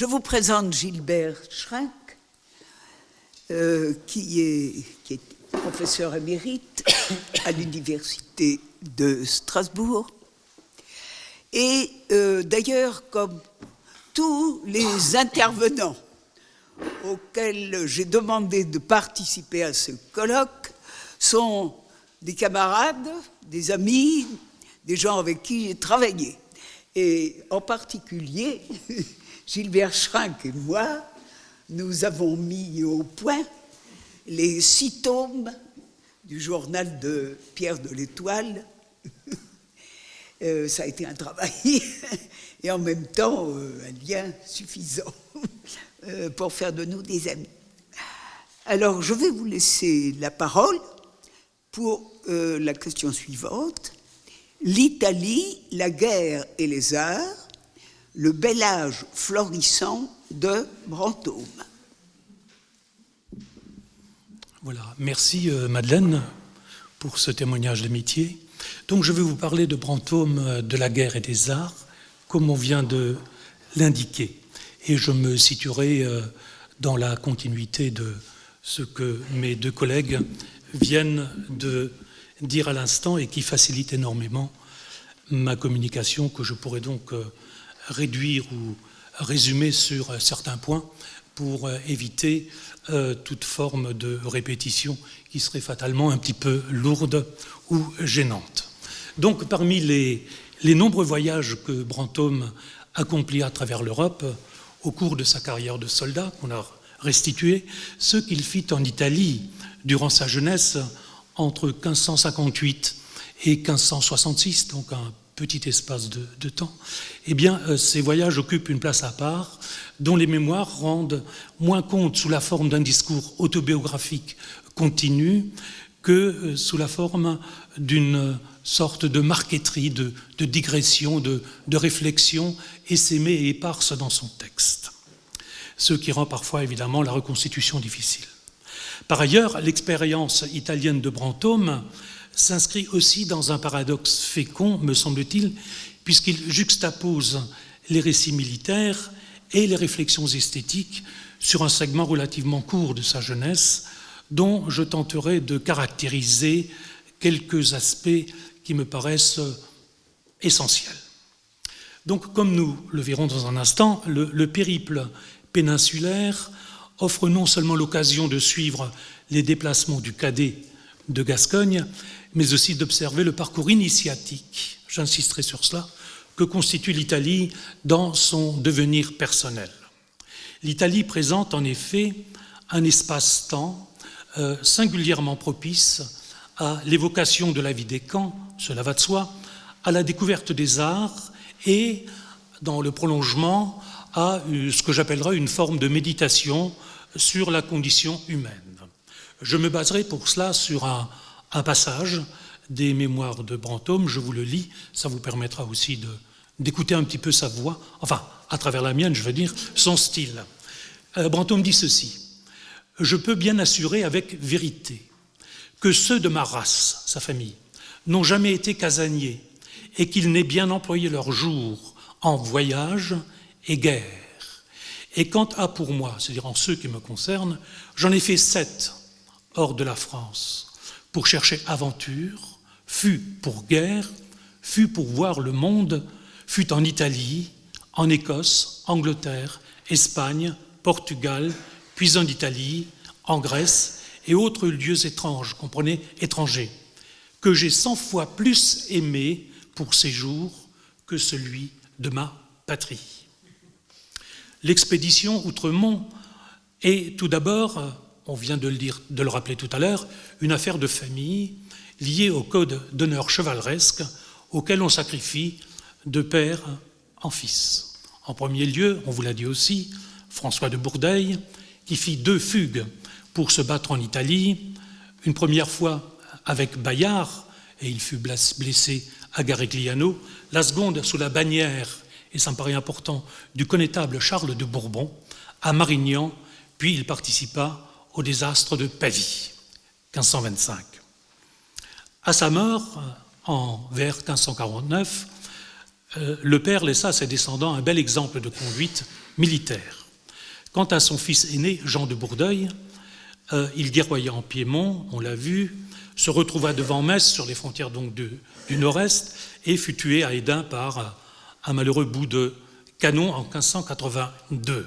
Je vous présente Gilbert Schrenk, qui est professeur émérite à l'Université de Strasbourg. Et d'ailleurs, comme tous les intervenants auxquels j'ai demandé de participer à ce colloque sont des camarades, des amis, des gens avec qui j'ai travaillé. Et en particulier, Gilbert Schrenk et moi, nous avons mis au point les 6 tomes du journal de Pierre de l'Étoile. Ça a été un travail et en même temps un lien suffisant pour faire de nous des amis. Alors, je vais vous laisser la parole pour la question suivante. L'Italie, la guerre et les arts, le bel âge florissant de Brantôme. Voilà, merci Madeleine pour ce témoignage d'amitié. Donc je vais vous parler de Brantôme, de la guerre et des arts, comme on vient de l'indiquer. Et je me situerai dans la continuité de ce que mes 2 collègues viennent de dire à l'instant et qui facilite énormément ma communication, que je pourrais donc réduire ou résumer sur certains points pour éviter toute forme de répétition qui serait fatalement un petit peu lourde ou gênante. Donc, parmi les nombreux voyages que Brantôme accomplit à travers l'Europe au cours de sa carrière de soldat, qu'on a restitué, ceux qu'il fit en Italie durant sa jeunesse entre 1558 et 1566, donc un petit espace de temps, eh bien, ces voyages occupent une place à part, dont les mémoires rendent moins compte sous la forme d'un discours autobiographique continu que sous la forme d'une sorte de marqueterie, de digression, de réflexion essaimée et éparse dans son texte. Ce qui rend parfois, évidemment, la reconstitution difficile. Par ailleurs, l'expérience italienne de Brantôme s'inscrit aussi dans un paradoxe fécond, me semble-t-il, puisqu'il juxtapose les récits militaires et les réflexions esthétiques sur un segment relativement court de sa jeunesse, dont je tenterai de caractériser quelques aspects qui me paraissent essentiels. Donc, comme nous le verrons dans un instant, le périple péninsulaire offre non seulement l'occasion de suivre les déplacements du cadet de Gascogne, mais aussi d'observer le parcours initiatique, j'insisterai sur cela, que constitue l'Italie dans son devenir personnel. L'Italie présente en effet un espace-temps singulièrement propice à l'évocation de la vie des camps, cela va de soi, à la découverte des arts et, dans le prolongement, à ce que j'appellerais une forme de méditation sur la condition humaine. Je me baserai pour cela sur un passage des mémoires de Brantôme, je vous le lis, ça vous permettra aussi d'écouter un petit peu sa voix, enfin, à travers la mienne, je veux dire, son style. Brantôme dit ceci: « Je peux bien assurer avec vérité que ceux de ma race, sa famille, n'ont jamais été casaniers et qu'ils n'aient bien employé leurs jours en voyage et guerre. Et quant à pour moi, c'est-à-dire en ceux qui me concernent, j'en ai fait 7 hors de la France pour chercher aventure, fut pour guerre, fut pour voir le monde, fut en Italie, en Écosse, Angleterre, Espagne, Portugal, puis en Italie, en Grèce et autres lieux étranges, comprenez, étrangers, que j'ai 100 fois plus aimé pour ces jours que celui de ma patrie. » L'expédition Outremont est tout d'abord, on vient de le rappeler tout à l'heure, une affaire de famille liée au code d'honneur chevaleresque auquel on sacrifie de père en fils. En premier lieu, on vous l'a dit aussi, François de Bourdeille, qui fit 2 fugues pour se battre en Italie, une première fois avec Bayard, et il fut blessé à Garigliano, la seconde sous la bannière, et ça me paraît important, du connétable Charles de Bourbon, à Marignan, puis il participa au désastre de Pavie, 1525. À sa mort, vers 1549, le père laissa à ses descendants un bel exemple de conduite militaire. Quant à son fils aîné, Jean de Bourdeuil, il guerroya en Piémont, on l'a vu, se retrouva devant Metz, sur les frontières donc du nord-est, et fut tué à Hesdin par un malheureux bout de canon en 1582.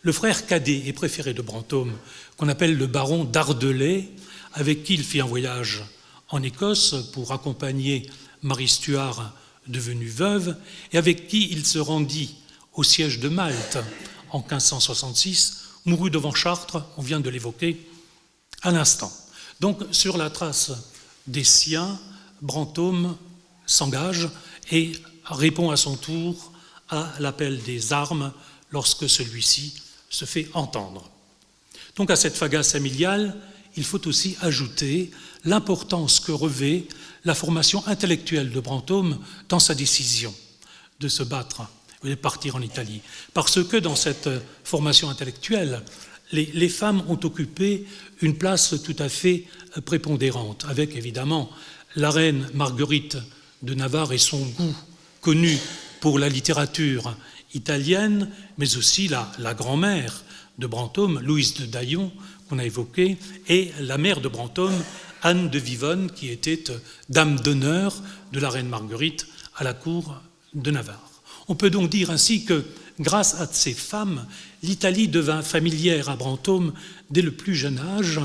Le frère cadet et préféré de Brantôme, qu'on appelle le baron d'Ardelais, avec qui il fit un voyage en Écosse pour accompagner Marie Stuart, devenue veuve, et avec qui il se rendit au siège de Malte en 1566, mourut devant Chartres, on vient de l'évoquer à l'instant. Donc, sur la trace des siens, Brantôme s'engage et répond à son tour à l'appel des armes lorsque celui-ci se fait entendre. Donc, à cette fagace familiale, il faut aussi ajouter l'importance que revêt la formation intellectuelle de Brantôme dans sa décision de se battre et de partir en Italie. Parce que dans cette formation intellectuelle, les femmes ont occupé une place tout à fait prépondérante, avec évidemment la reine Marguerite de Navarre et son goût connu pour la littérature italienne, mais aussi la grand-mère de Brantôme, Louise de Daillon, qu'on a évoquée, et la mère de Brantôme, Anne de Vivonne, qui était dame d'honneur de la reine Marguerite à la cour de Navarre. On peut donc dire ainsi que, grâce à ces femmes, l'Italie devint familière à Brantôme dès le plus jeune âge,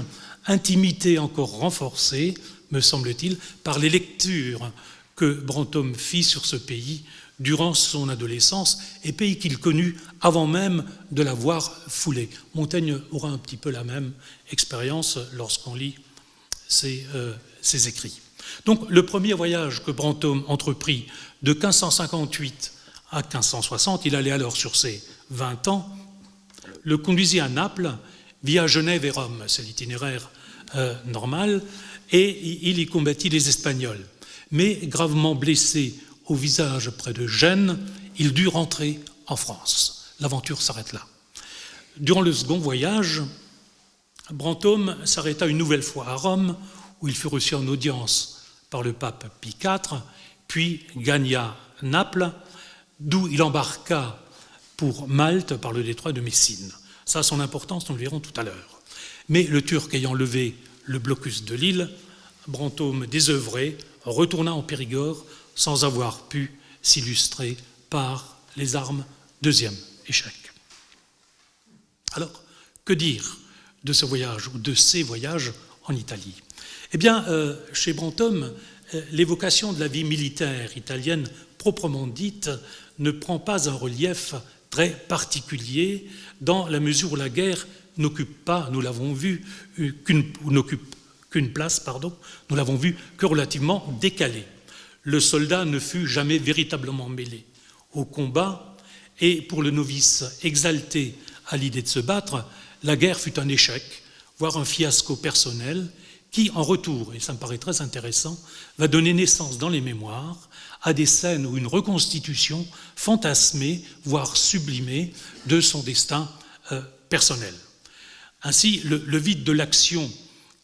intimité encore renforcée, me semble-t-il, par les lectures que Brantôme fit sur ce pays durant son adolescence, et pays qu'il connut avant même de l'avoir foulé. Montaigne aura un petit peu la même expérience lorsqu'on lit ses écrits. Donc le premier voyage que Brantôme entreprit de 1558 à 1560, il allait alors sur ses 20 ans, le conduisit à Naples via Genève et Rome, c'est l'itinéraire normal, et il y combattit les Espagnols. Mais gravement blessé au visage près de Gênes, il dut rentrer en France. L'aventure s'arrête là. Durant le second voyage, Brantôme s'arrêta une nouvelle fois à Rome, où il fut reçu en audience par le pape Pie IV, puis gagna Naples, d'où il embarqua pour Malte par le détroit de Messine. Ça a son importance, nous le verrons tout à l'heure. Mais le Turc ayant levé le blocus de l'île, Brantôme, désœuvré, retourna en Périgord sans avoir pu s'illustrer par les armes. Deuxième échec. Alors, que dire de ce voyage ou de ces voyages en Italie? Eh bien, chez Brantôme, l'évocation de la vie militaire italienne proprement dite ne prend pas un relief très particulier dans la mesure où la guerre n'occupe pas, nous l'avons vu, qu'une place, nous l'avons vu que relativement décalée. Le soldat ne fut jamais véritablement mêlé au combat et pour le novice exalté à l'idée de se battre, la guerre fut un échec, voire un fiasco personnel qui, en retour, et ça me paraît très intéressant, va donner naissance dans les mémoires à des scènes ou une reconstitution fantasmée, voire sublimée, de son destin personnel. Ainsi, le vide de l'action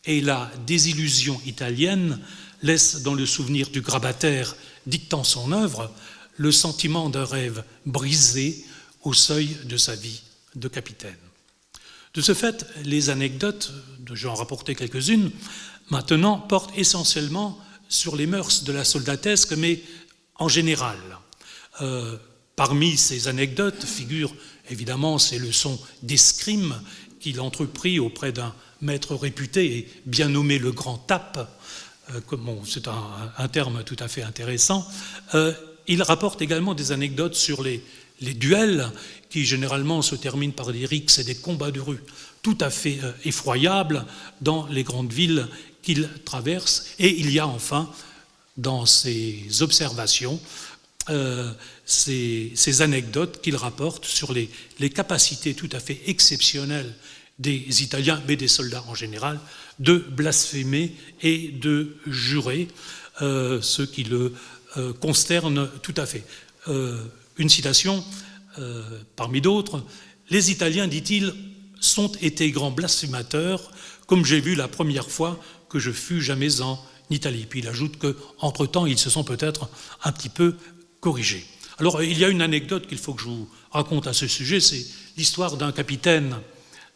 et la désillusion italienne laissent dans le souvenir du grabataire dictant son œuvre le sentiment d'un rêve brisé au seuil de sa vie de capitaine. De ce fait, les anecdotes, j'en rapportais quelques-unes, maintenant portent essentiellement sur les mœurs de la soldatesque, mais en général. Parmi ces anecdotes figurent évidemment ces leçons d'escrime qu'il entreprit auprès d'un maître réputé et bien nommé le Grand Tape. C'est un terme tout à fait intéressant. Il rapporte également des anecdotes sur les duels qui généralement se terminent par des rixes et des combats de rue tout à fait effroyables dans les grandes villes qu'il traverse. Et il y a enfin, dans ses observations, ces anecdotes qu'il rapporte sur les capacités tout à fait exceptionnelles des Italiens, mais des soldats en général, de blasphémer et de jurer, ce qui le consterne tout à fait. Une citation parmi d'autres, « Les Italiens, dit-il, sont été grands blasphémateurs, comme j'ai vu la première fois que je fus jamais en Italie. » Puis il ajoute qu'entre-temps, ils se sont peut-être un petit peu corrigés. Alors, il y a une anecdote qu'il faut que je vous raconte à ce sujet, c'est l'histoire d'un capitaine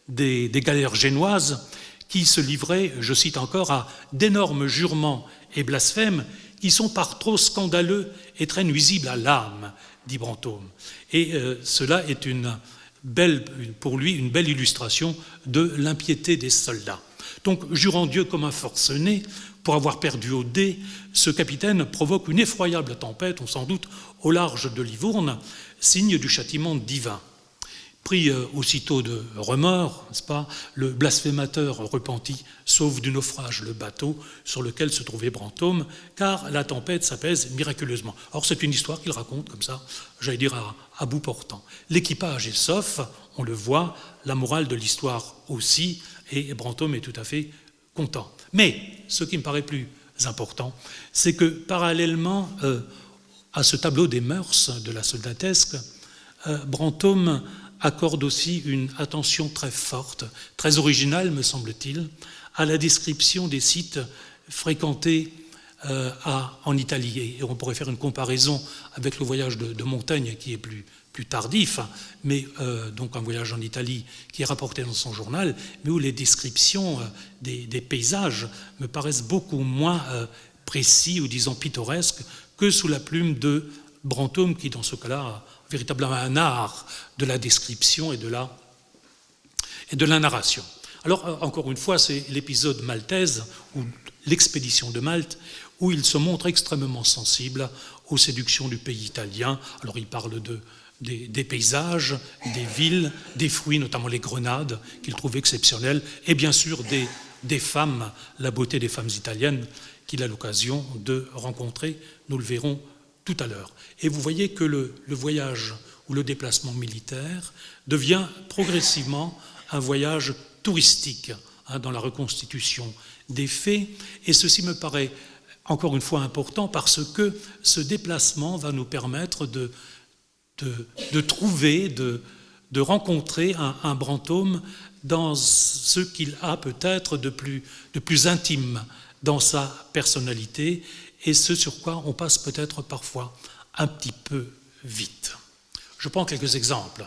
des galères génoises qui se livrait, je cite encore, à d'énormes jurements et blasphèmes qui sont par trop scandaleux et très nuisibles à l'âme, dit Brantôme. Et cela est pour lui une belle illustration de l'impiété des soldats. Donc, jurant Dieu comme un forcené, pour avoir perdu au dé, ce capitaine provoque une effroyable tempête, on s'en doute, au large de Livourne, signe du châtiment divin. Pris aussitôt de remords, n'est-ce pas, le blasphémateur repenti sauve du naufrage le bateau sur lequel se trouvait Brantôme, car la tempête s'apaise miraculeusement. Or, c'est une histoire qu'il raconte comme ça, j'allais dire à bout portant. L'équipage est sauf, on le voit, la morale de l'histoire aussi, et Brantôme est tout à fait content. Mais, ce qui me paraît plus important, c'est que parallèlement à ce tableau des mœurs de la soldatesque, Brantôme accorde aussi une attention très forte, très originale, me semble-t-il, à la description des sites fréquentés en Italie. Et on pourrait faire une comparaison avec le voyage de Montaigne, qui est plus tardif, mais donc un voyage en Italie qui est rapporté dans son journal, mais où les descriptions des paysages me paraissent beaucoup moins précis ou disons pittoresques que sous la plume de Brantôme, qui dans ce cas-là a véritablement un art de la description et de la narration. Alors, encore une fois, c'est l'épisode maltaise, ou l'expédition de Malte, où il se montre extrêmement sensible aux séductions du pays italien. Alors, il parle des paysages, des villes, des fruits, notamment les grenades, qu'il trouve exceptionnelles, et bien sûr des femmes, la beauté des femmes italiennes qu'il a l'occasion de rencontrer, nous le verrons tout à l'heure. Et vous voyez que le voyage ou le déplacement militaire devient progressivement un voyage touristique dans la reconstitution des faits. Et ceci me paraît encore une fois important parce que ce déplacement va nous permettre de trouver, de rencontrer un Brantôme dans ce qu'il a peut-être de plus intime dans sa personnalité, et ce sur quoi on passe peut-être parfois un petit peu vite. Je prends quelques exemples.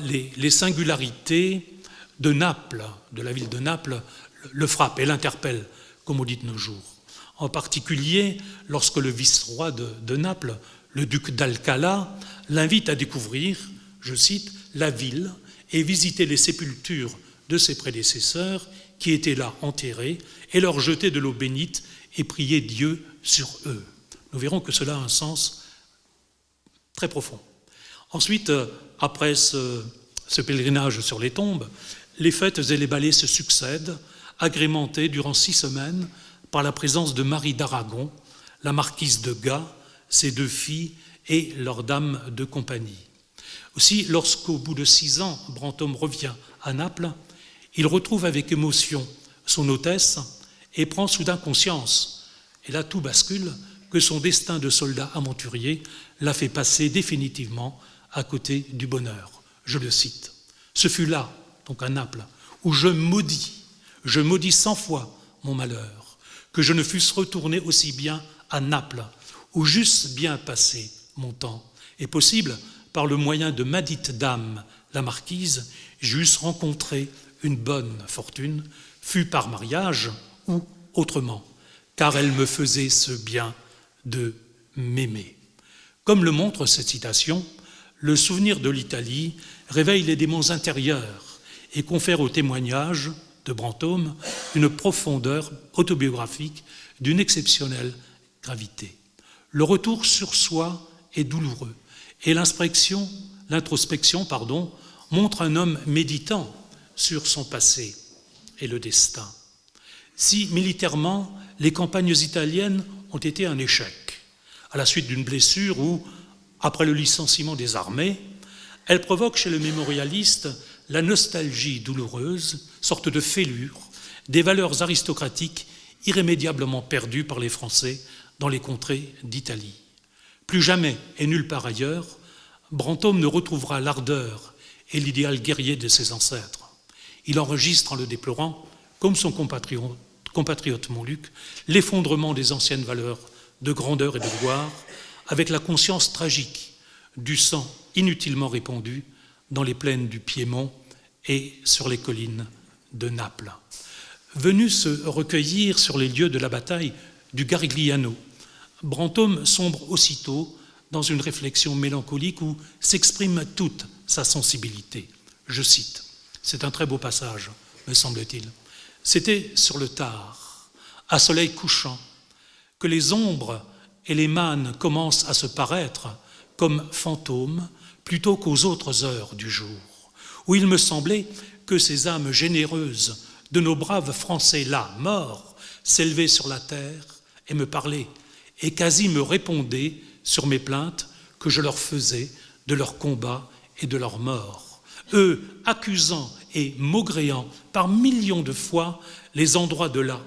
Les singularités de Naples, de la ville de Naples, le frappent et l'interpellent, comme on dit de nos jours. En particulier, lorsque le vice-roi de Naples, le duc d'Alcala, l'invite à découvrir, je cite, la ville et visiter les sépultures de ses prédécesseurs qui étaient là enterrés et leur jeter de l'eau bénite et prier Dieu sur eux. Nous verrons que cela a un sens très profond. Ensuite, après ce pèlerinage sur les tombes, les fêtes et les ballets se succèdent, agrémentés durant 6 semaines par la présence de Marie d'Aragon, la marquise de Gaz, ses 2 filles et leur dame de compagnie. Aussi, lorsqu'au bout de 6 ans, Brantôme revient à Naples, il retrouve avec émotion son hôtesse et prend soudain conscience, et là tout bascule, que son destin de soldat aventurier l'a fait passer définitivement à côté du bonheur. Je le cite. « Ce fut là, donc à Naples, où je maudis 100 fois mon malheur, que je ne fusse retourné aussi bien à Naples, où j'eusse bien passé mon temps, et possible, par le moyen de madite dame, la marquise, j'eusse rencontré une bonne fortune, fût par mariage ou autrement, car elle me faisait ce bien de m'aimer. » Comme le montre cette citation, le souvenir de l'Italie réveille les démons intérieurs et confère au témoignage de Brantôme une profondeur autobiographique d'une exceptionnelle gravité. Le retour sur soi est douloureux et l'introspection, montre un homme méditant sur son passé et le destin. Si militairement, les campagnes italiennes ont été un échec, à la suite d'une blessure ou après le licenciement des armées, elles provoquent chez le mémorialiste la nostalgie douloureuse, sorte de fêlure, des valeurs aristocratiques irrémédiablement perdues par les Français dans les contrées d'Italie. Plus jamais et nulle part ailleurs, Brantôme ne retrouvera l'ardeur et l'idéal guerrier de ses ancêtres. Il enregistre en le déplorant, comme son compatriote Montluc, l'effondrement des anciennes valeurs de grandeur et de gloire, avec la conscience tragique du sang inutilement répandu dans les plaines du Piémont et sur les collines de Naples. Venu se recueillir sur les lieux de la bataille du Garigliano, Brantôme sombre aussitôt dans une réflexion mélancolique où s'exprime toute sa sensibilité. Je cite, c'est un très beau passage, me semble-t-il. « C'était sur le tard, à soleil couchant, que les ombres et les mânes commencent à se paraître comme fantômes plutôt qu'aux autres heures du jour, où il me semblait que ces âmes généreuses de nos braves Français là, morts, s'élevaient sur la terre et me parlaient, et quasi me répondaient sur mes plaintes que je leur faisais de leurs combats et de leurs morts, eux accusant et maugréant par millions de fois les endroits de là,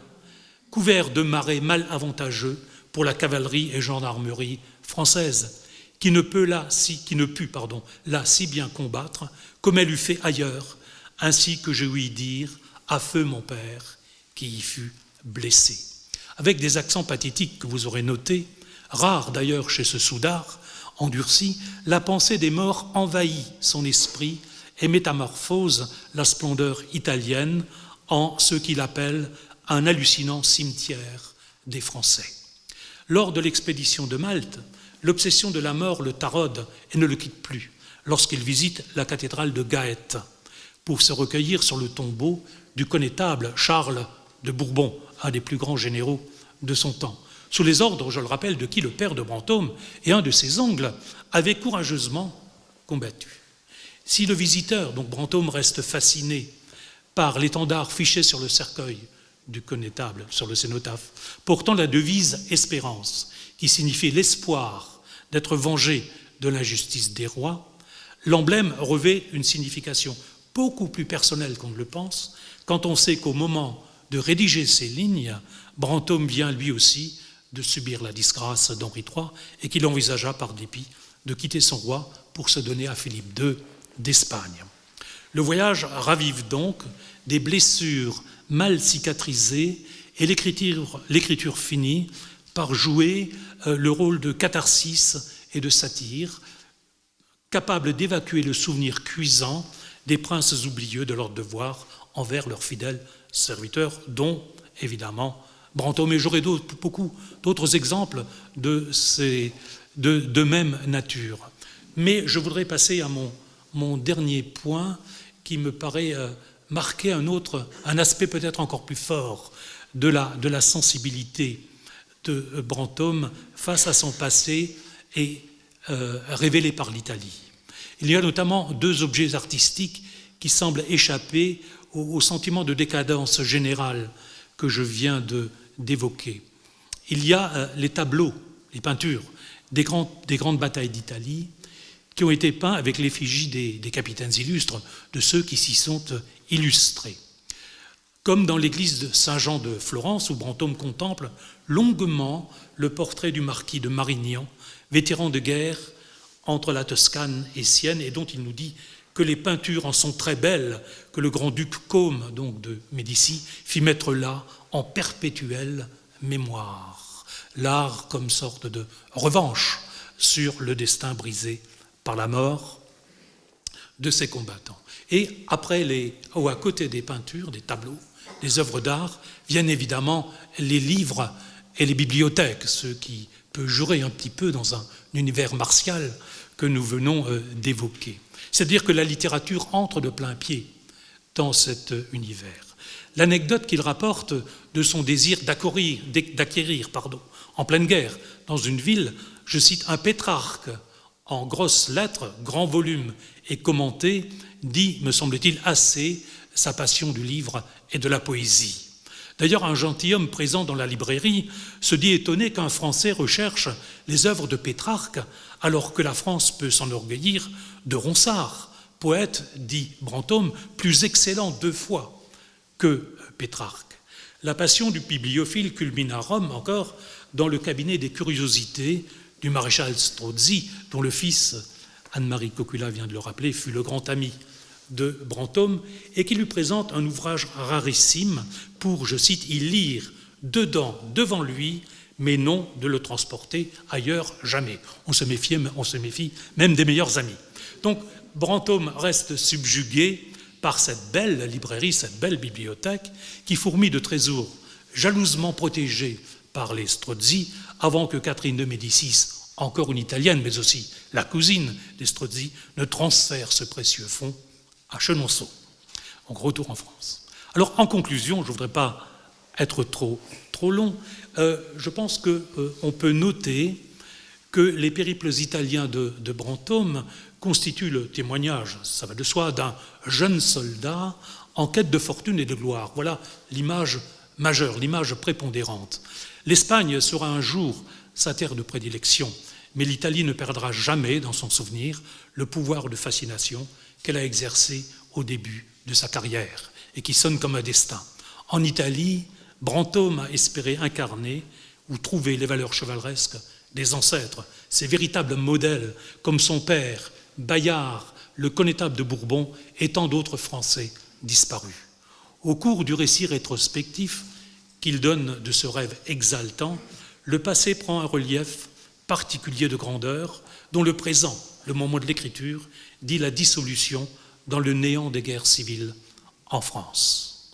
couverts de marais mal avantageux pour la cavalerie et gendarmerie française, qui ne put là si bien combattre comme elle eût fait ailleurs, ainsi que je ouïs dire à feu mon père qui y fut blessé. Avec des accents pathétiques que vous aurez notés, rares d'ailleurs chez ce soudard endurci, la pensée des morts envahit son esprit et métamorphose la splendeur italienne en ce qu'il appelle un hallucinant cimetière des Français. Lors de l'expédition de Malte, l'obsession de la mort le taraude et ne le quitte plus lorsqu'il visite la cathédrale de Gaète pour se recueillir sur le tombeau du connétable Charles de Bourbon, un des plus grands généraux de son temps, sous les ordres, je le rappelle, de qui le père de Brantôme et un de ses oncles avaient courageusement combattu. Si le visiteur, donc Brantôme, reste fasciné par l'étendard fiché sur le cercueil du connétable, sur le cénotaphe, portant la devise « Espérance », qui signifie l'espoir d'être vengé de l'injustice des rois, l'emblème revêt une signification beaucoup plus personnelle qu'on ne le pense, quand on sait qu'au moment de rédiger ces lignes, Brantôme vient lui aussi de subir la disgrâce d'Henri III et qu'il envisagea par dépit de quitter son roi pour se donner à Philippe II d'Espagne. Le voyage ravive donc des blessures mal cicatrisées et l'écriture finit par jouer le rôle de catharsis et de satire, capable d'évacuer le souvenir cuisant des princes oublieux de leur devoir envers leurs fidèles serviteurs, dont, évidemment, Brantôme. Et j'aurai beaucoup d'autres exemples de même nature. Mais je voudrais passer à mon dernier point qui me paraît marquer un aspect peut-être encore plus fort de la sensibilité de Brantôme face à son passé et révélé par l'Italie. Il y a notamment deux objets artistiques qui semblent échapper au sentiment de décadence générale que je viens d'évoquer. Il y a les tableaux, les peintures des grandes batailles d'Italie qui ont été peints avec l'effigie des capitaines illustres, de ceux qui s'y sont illustrés. Comme dans l'église de Saint-Jean de Florence, où Brantôme contemple longuement le portrait du marquis de Marignan, vétéran de guerre entre la Toscane et Sienne, et dont il nous dit que les peintures en sont très belles, que le grand-duc Côme, donc de Médicis, fit mettre là en perpétuelle mémoire. L'art comme sorte de revanche sur le destin brisé par la mort de ses combattants. Et après ou à côté des peintures, des tableaux, des œuvres d'art, viennent évidemment les livres et les bibliothèques, ce qui peut jurer un petit peu dans un univers martial que nous venons d'évoquer. C'est-à-dire que la littérature entre de plein pied dans cet univers. L'anecdote qu'il rapporte de son désir d'acquérir, en pleine guerre, dans une ville, je cite, un Pétrarque en grosses lettres, grand volume et commenté, dit, me semble-t-il, assez sa passion du livre et de la poésie. D'ailleurs, un gentilhomme présent dans la librairie se dit étonné qu'un Français recherche les œuvres de Pétrarque, alors que la France peut s'enorgueillir de Ronsard, poète, dit Brantôme, plus excellent 2 fois que Pétrarque. La passion du bibliophile culmine à Rome encore dans le cabinet des curiosités du maréchal Strozzi, dont le fils, Anne-Marie Cocula vient de le rappeler, fut le grand ami de Brantôme, et qui lui présente un ouvrage rarissime pour, je cite, y lire dedans, devant lui, mais non de le transporter ailleurs jamais. On se méfie même des meilleurs amis. Donc Brantôme reste subjugué par cette belle librairie, cette belle bibliothèque qui fourmille de trésors jalousement protégés par les Strozzi avant que Catherine de Médicis, encore une italienne, mais aussi la cousine des Strozzi, ne transfère ce précieux fonds à Chenonceau. Donc retour en France. Alors en conclusion, je ne voudrais pas être trop long, je pense qu'on peut noter que les périples italiens de Brantôme constituent le témoignage, ça va de soi, d'un jeune soldat en quête de fortune et de gloire. Voilà l'image majeure, l'image prépondérante. L'Espagne sera un jour sa terre de prédilection, mais l'Italie ne perdra jamais dans son souvenir le pouvoir de fascination qu'elle a exercé au début de sa carrière et qui sonne comme un destin. En Italie, Brantôme a espéré incarner ou trouver les valeurs chevaleresques des ancêtres, ces véritables modèles comme son père, Bayard, le connétable de Bourbon et tant d'autres Français disparus. Au cours du récit rétrospectif qu'il donne de ce rêve exaltant, le passé prend un relief particulier de grandeur dont le présent, le moment de l'écriture, dit la dissolution dans le néant des guerres civiles en France.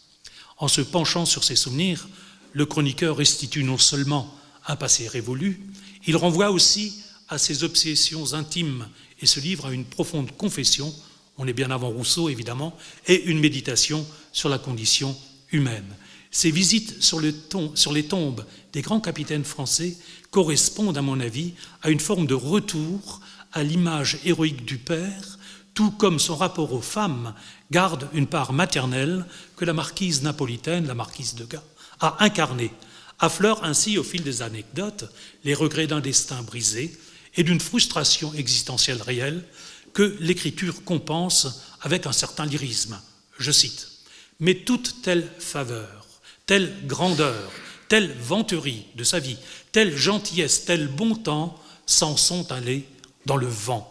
En se penchant sur ses souvenirs, le chroniqueur restitue non seulement un passé révolu, il renvoie aussi à ses obsessions intimes et se livre à une profonde confession, on est bien avant Rousseau évidemment, et une méditation sur la condition humaine. Ces visites sur les tombes des grands capitaines français correspondent, à mon avis, à une forme de retour à l'image héroïque du père, tout comme son rapport aux femmes garde une part maternelle que la marquise napolitaine, la marquise de Gand, a incarnée, affleure ainsi au fil des anecdotes les regrets d'un destin brisé et d'une frustration existentielle réelle que l'écriture compense avec un certain lyrisme. Je cite, « Mais toute telle faveur, telle grandeur, telle vanterie de sa vie, telle gentillesse, tel bon temps s'en sont allés dans le vent.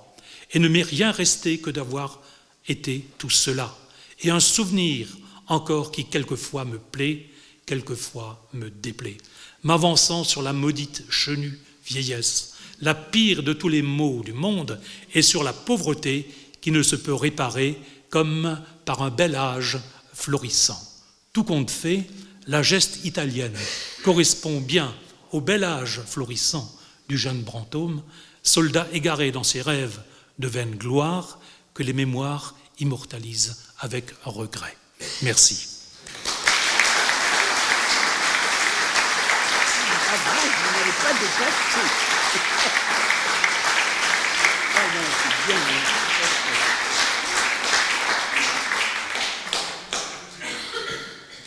Et ne m'est rien resté que d'avoir été tout cela. Et un souvenir encore qui quelquefois me plaît, quelquefois me déplaît, m'avançant sur la maudite chenue vieillesse, la pire de tous les maux du monde, et sur la pauvreté qui ne se peut réparer comme par un bel âge florissant. Tout compte fait, la geste italienne correspond bien au bel âge florissant du jeune Brantôme, soldat égaré dans ses rêves de vaine gloire que les mémoires immortalisent avec regret. Merci.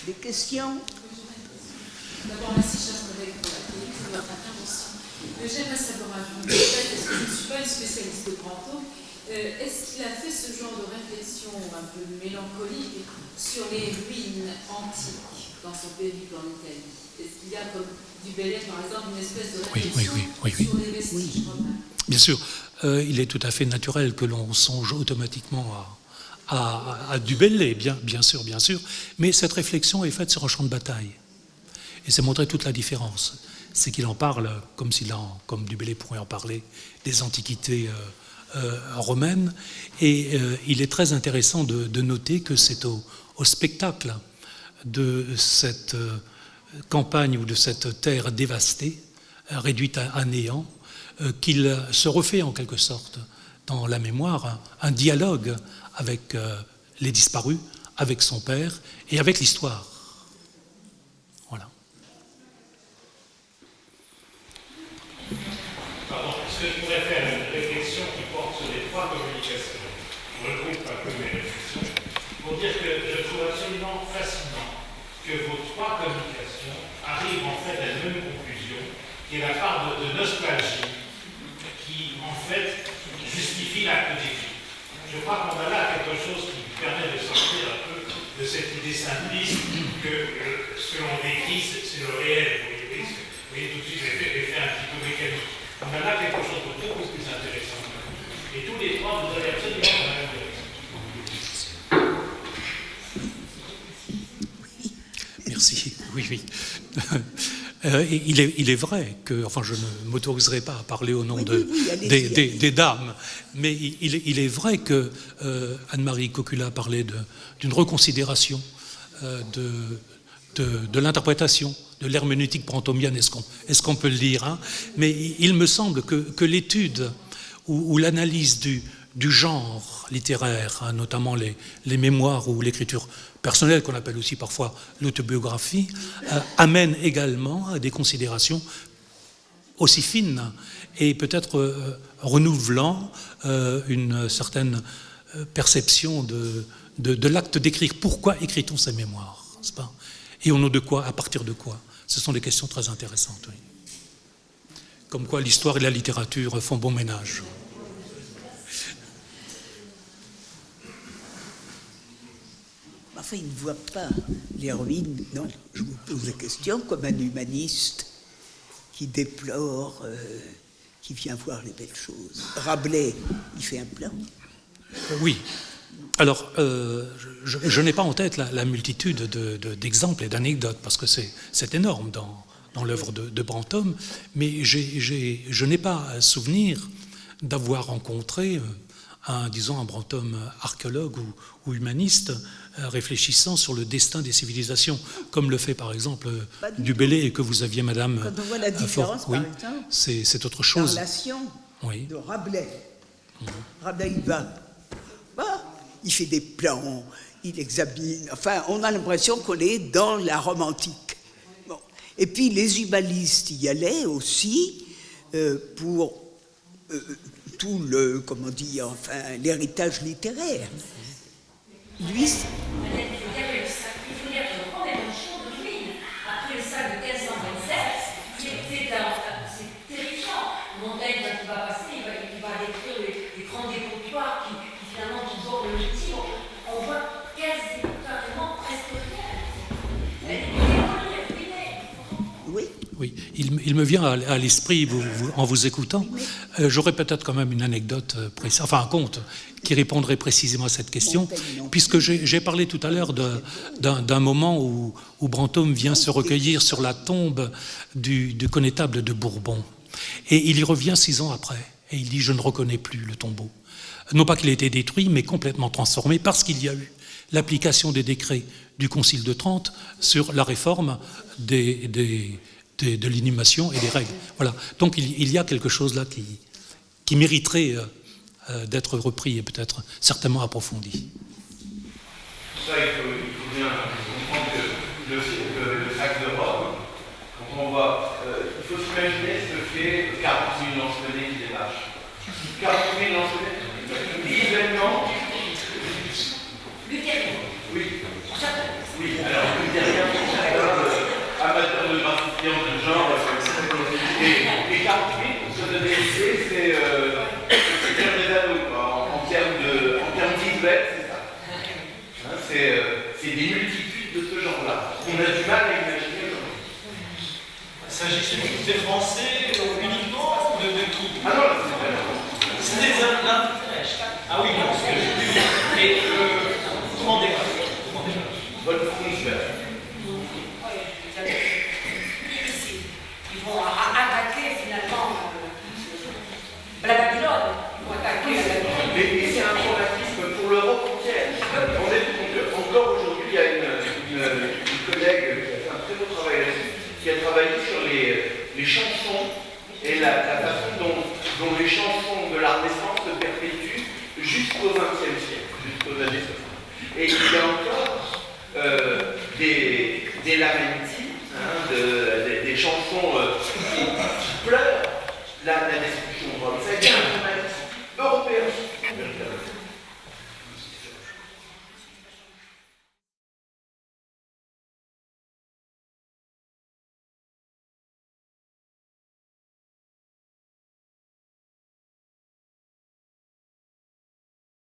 Des questions? D'abord, merci, chers collègues, pour votre intervention. J'aimerais savoir, est-ce que je ne suis pas une spécialiste de Brantôme, est-ce qu'il a fait ce genre de réflexion un peu mélancolique sur les ruines antiques dans son périple en Italie? Est-ce qu'il y a, comme du Bellay, par exemple, une espèce de réflexion sur les vestiges romains? Bien sûr, il est tout à fait naturel que l'on songe automatiquement à du Bellay, bien sûr, mais cette réflexion est faite sur un champ de bataille. Et c'est montrer toute la différence. C'est qu'il en parle, comme du Bellay pourrait en parler, des antiquités romaines. Et il est très intéressant de noter que c'est au spectacle de cette campagne ou de cette terre dévastée, réduite à néant, qu'il se refait en quelque sorte dans la mémoire un dialogue avec les disparus, avec son père et avec l'histoire. Voilà. Pardon, est-ce que je pourrais faire une réflexion qui porte sur les trois communications? Je regroupe un peu mes réflexions pour dire que je trouve absolument fascinant que vos trois communications arrivent en fait à la même conclusion, qui est la part de nostalgie qui en fait justifie l'acte d'écrit. Je crois qu'on a là quelque chose qui permet de sortir un peu de cette idée simpliste que ce que l'on décrit, c'est le réel. Vous voyez tout de suite l'effet un petit peu mécanique. On a là quelque chose de beaucoup plus intéressant. Et tous les trois, vous avez absolument la même direction. Merci, oui. Il est vrai que, enfin, je ne m'autoriserai pas à parler au nom allez-y. des dames, mais il est vrai que Anne-Marie Cocula parlait d'une reconsidération de l'interprétation, de l'herméneutique brantômienne, est-ce qu'on peut le dire, hein? Mais il me semble que l'étude ou l'analyse du genre littéraire, hein, notamment les mémoires ou l'écriture personnelle, qu'on appelle aussi parfois l'autobiographie, amène également à des considérations aussi fines et peut-être renouvelant une certaine perception de l'acte d'écrire. Pourquoi écrit-on ces mémoires, n'est-ce pas? Et au nom de quoi, à partir de quoi? Ce sont des questions très intéressantes, oui. Comme quoi l'histoire et la littérature font bon ménage. Enfin, il ne voit pas l'héroïne, non, je vous pose la question, comme un humaniste qui déplore, qui vient voir les belles choses. Rabelais, il fait un plan. Oui. Alors, je n'ai pas en tête la multitude d'exemples et d'anecdotes, parce que c'est énorme dans l'œuvre de Brantôme, mais je n'ai pas souvenir d'avoir rencontré un Brantôme archéologue ou humaniste réfléchissant sur le destin des civilisations, comme le fait par exemple du Bellay et que vous aviez, madame. Quand on voit la différence, oui, par exemple, c'est autre chose. la relation Oui. de Rabelais. Rabelais, il fait des plans, il examine, enfin, on a l'impression qu'on est dans la Rome antique. Bon. Et puis les humanistes y allaient aussi pour tout le, comment dire, enfin, l'héritage littéraire. Lui, Il faut dire que le premier champ de ruines, après le sac de 1527, c'est terrifiant. Montaigne, quand il va passer, il va décrire les grands dépotoirs qui finalement qui bordent le Métis. On voit quasi, carrément, presque rien. oui. Oui, il me vient à l'esprit, en vous écoutant, j'aurais peut-être quand même une anecdote précise, enfin un conte, qui répondrait précisément à cette question, puisque j'ai parlé tout à l'heure d'un moment où Brantôme vient se recueillir sur la tombe du connétable de Bourbon. Et il y revient 6 ans après, et il dit « Je ne reconnais plus le tombeau ». Non pas qu'il ait été détruit, mais complètement transformé, parce qu'il y a eu l'application des décrets du Concile de Trente sur la réforme de l'inhumation et des règles. Voilà. Donc il y a quelque chose là qui mériterait d'être repris et peut-être certainement approfondi. Ça, il faut bien comprendre que le sac de Rome, quand on voit, il faut s'imaginer ce fait 40 000 lansquenets qui démarchent. 40 000 lansquenets, visuellement. Luthérien. Oui. Oui, alors luthérien, amateur de graphifiant de genre, et 40 000, pour se donner l'idée, c'est dire des anneaux, quoi, en termes visuels, c'est ça. Hein, c'est des multitudes de ce genre-là. On a du mal à imaginer aujourd'hui. S'agit-il des Français uniquement ou de qui? Ah non, là, c'est vraiment. C'est des Indiens. Ah oui, non, ce que j'ai vu. Et comment démarrer? Votre frontière. Ils vont attaquer finalement la Babylone. Ils vont attaquer la Babylone. Mais c'est un traumatisme pour l'Europe entière. On est encore aujourd'hui, il y a une collègue qui a fait un très beau travail là-dessus, qui a travaillé sur les chansons et la façon dont les chansons de la Renaissance se perpétuent jusqu'au XXe siècle, jusqu'aux années 60. Et il y a encore des lamenti, hein, des chansons qui pleurent la naissance